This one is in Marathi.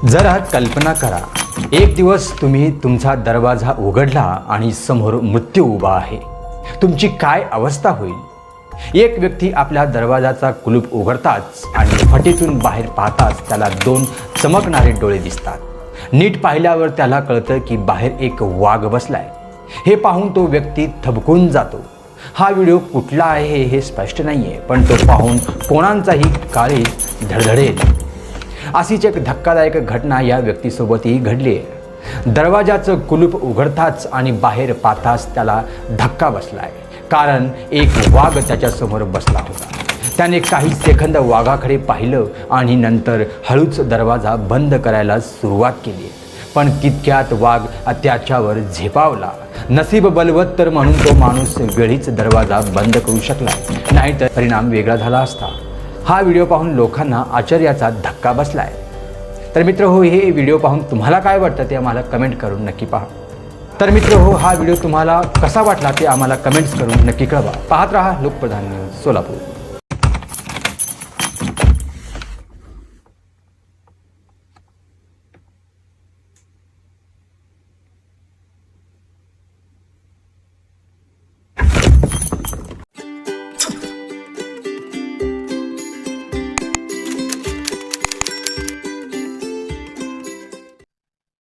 जरा कल्पना करा, एक दिवस तुम्ही तुमचा दरवाजा उघडला आणि समोर मृत्यू उभा आहे. तुमची काय अवस्था होईल? एक व्यक्ती आपल्या दरवाजाचा कुलूप उघडताच आणि फटीतून बाहेर पाहताच त्याला दोन चमकणारे डोळे दिसतात. नीट पाहिल्यावर त्याला कळतं की बाहेर एक वाघ बसलाय. हे पाहून तो व्यक्ती थबकून जातो. हा व्हिडिओ कुठला आहे हे स्पष्ट नाहीये, पण तो पाहून कोणाचाही काळीज धडधडेल. अशीच एक धक्कादायक घटना या व्यक्तीसोबतही घडली आहे. दरवाजाचं कुलूप उघडताच आणि बाहेर पाहताच त्याला धक्का बसलाय, कारण एक वाघ त्याच्यासमोर बसला होता. त्याने काही सेकंद वाघाकडे पाहिलं आणि नंतर हळूच दरवाजा बंद करायला सुरुवात केली. पण तितक्यात वाघ त्याच्यावर झेपावला. नसीब बलवत्तर म्हणून तो माणूस वेळीच दरवाजा बंद करू शकला, नाहीतर परिणाम वेगळा झाला असता. हा व्हिडिओ पाहून लोकांना आश्चर्याचा धक्का बसलाय. तर मित्र हो, हे व्हिडिओ पाहून तुम्हाला काय वाटतं ते आम्हाला कमेंट करून नक्की पहा. तर मित्र हो, हा व्हिडिओ तुम्हाला कसा वाटला ते आम्हाला कमेंट्स करून नक्की कळवा. पाहत रहा लोकप्रधान न्यूज सोलापूर.